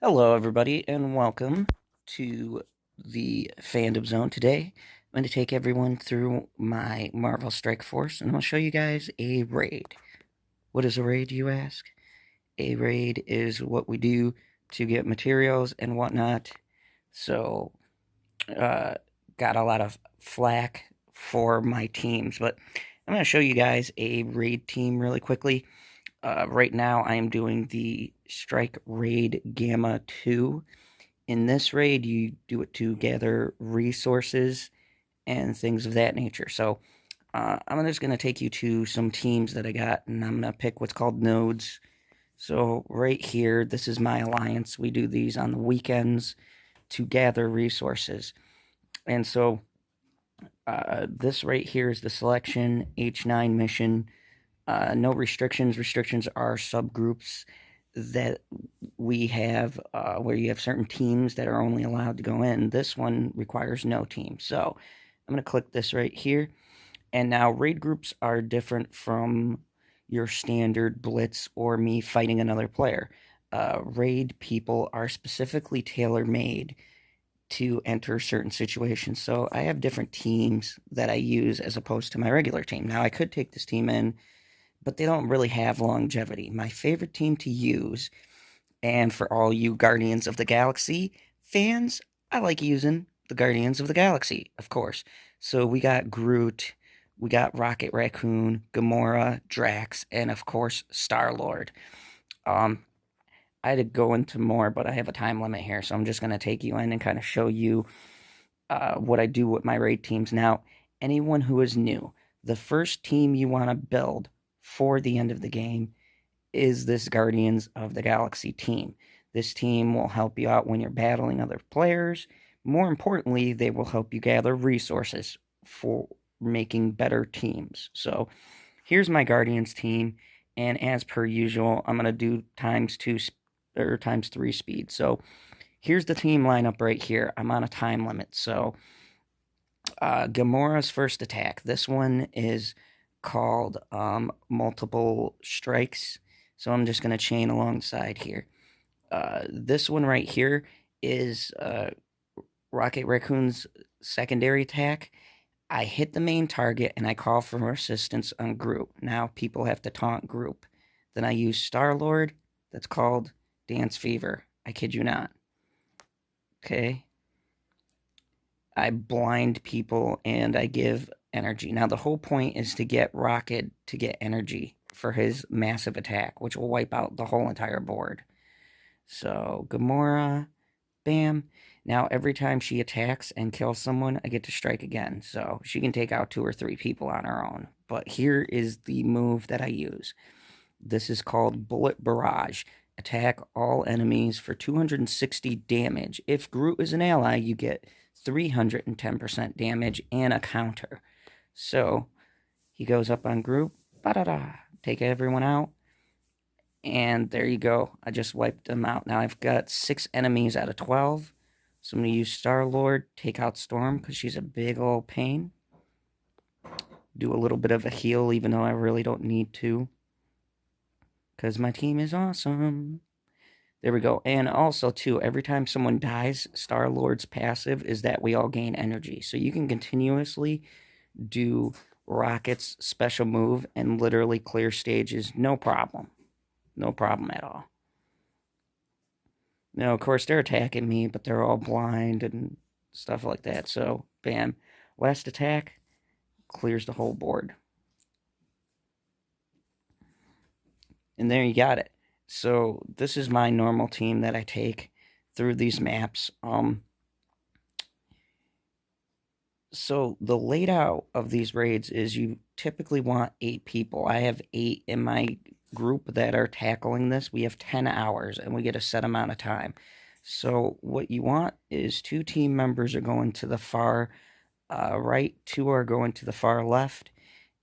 Hello, everybody, and welcome to the Fandom Zone. Today, I'm going to take everyone through my Marvel Strike Force, and I'll show you guys a raid. What is a raid, you ask? A raid is what we do to get materials and whatnot. So, uh, got a lot of flack for my teams, but I'm going to show you guys a raid team really quickly. Right now, I am doing the Strike Raid Gamma 2. In this raid, you do it to gather resources and things of that nature. So, I'm just going to take you to some teams that I got, and I'm going to pick what's called nodes. So, right here, this is my alliance. We do these on the weekends to gather resources. And so, this right here is the selection H9 mission. No restrictions. Restrictions are subgroups that we have where you have certain teams that are only allowed to go in. This one requires no team. So I'm going to click this right here. And now raid groups are different from your standard blitz or me fighting another player. Raid people are specifically tailor-made to enter certain situations. So I have different teams that I use as opposed to my regular team. Now I could take this team in, but they don't really have longevity. My favorite team to use, and for all you Guardians of the Galaxy fans, I like using the Guardians of the Galaxy, of course. So we got Groot, we got Rocket Raccoon, Gamora, Drax, and of course Star-Lord. Um, I had to go into more, but I have a time limit here, so I'm just going to take you in and kind of show you what I do with my raid teams. Now, anyone who is new, the first team you want to build for the end of the game is this Guardians of the Galaxy team. This team will help you out when you're battling other players. More importantly, they will help you gather resources for making better teams. So here's my Guardians team, and as per usual, I'm going to do times 2 or times 3 speed. So here's the team lineup right here. I'm on a time limit, so Gamora's first attack. This one is called multiple strikes. So I'm just going to chain alongside here. This one right here is Rocket Raccoon's secondary attack. I hit the main target and I call for assistance on group. Now people have to taunt group. Then I use Star-Lord. That's called Dance Fever. I kid you not. Okay. I blind people and I give energy. Now, the whole point is to get Rocket to get energy for his massive attack, which will wipe out the whole entire board. So, Gamora, bam. Now, every time she attacks and kills someone, I get to strike again. So, she can take out 2 or 3 people on her own. But here is the move that I use. This is called Bullet Barrage. Attack all enemies for 260 damage. If Groot is an ally, you get 310% damage and a counter. So he goes up on Groot, ba-da-da, take everyone out, and there you go. I just wiped them out. Now I've got 6 enemies out of 12. So I'm going to use Star-Lord, take out Storm, because she's a big old pain. Do a little bit of a heal, even though I really don't need to, because my team is awesome. There we go. And also, too, every time someone dies, Star-Lord's passive is that we all gain energy. So you can continuously do Rocket's special move and literally clear stages, no problem. No problem at all. Now, of course, they're attacking me, but they're all blind and stuff like that. So, bam. Last attack clears the whole board. And there you got it. So this is my normal team that I take through these maps. So the layout of these raids is you typically want 8 people. I have 8 in my group that are tackling this. We have 10 hours and we get a set amount of time. So what you want is 2 team members are going to the far right, 2 are going to the far left,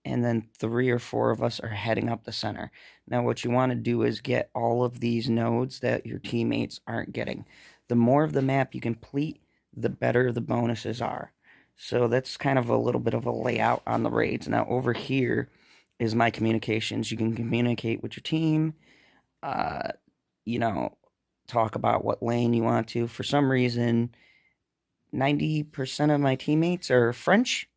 and then 3 or 4 of us are heading up the center. Now, what you want to do is get all of these nodes that your teammates aren't getting. The more of the map you complete, the better the bonuses are. So that's kind of a little bit of a layout on the raids. Now, over here is my communications. You can communicate with your team, you know, talk about what lane you want to. For some reason, 90% of my teammates are French,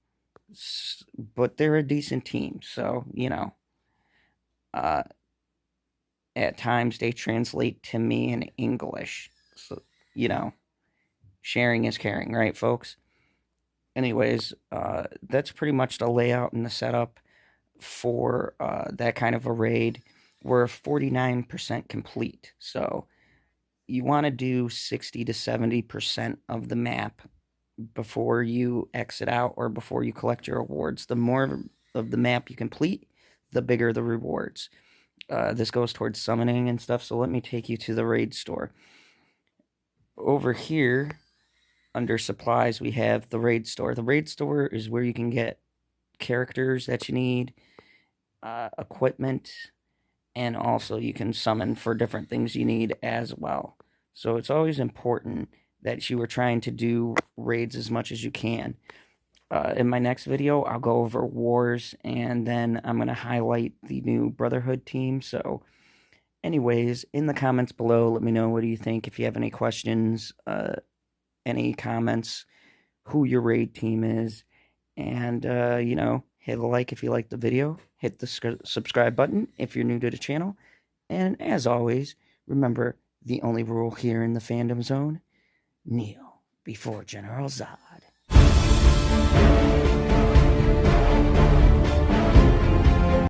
but they're a decent team. So, uh, at times they translate to me in English. So, you know, sharing is caring, right, folks? Anyways, that's pretty much the layout and the setup for that kind of a raid. We're 49% complete. So you want to do 60 to 70% of the map before you exit out or before you collect your awards. The more of the map you complete, the bigger the rewards. This goes towards summoning and stuff, so let me take you to the raid store. Over here, under supplies, we have the raid store. The raid store is where you can get characters that you need, equipment, and also you can summon for different things you need as well. So it's always important that you are trying to do raids as much as you can. In my next video, I'll go over wars, and then I'm going to highlight the new Brotherhood team. So anyways, in the comments below, let me know what do you think. If you have any questions, any comments, who your raid team is, and hit a like if you like the video. Hit the subscribe button if you're new to the channel. And as always, remember the only rule here in the fandom zone: kneel before General Zod.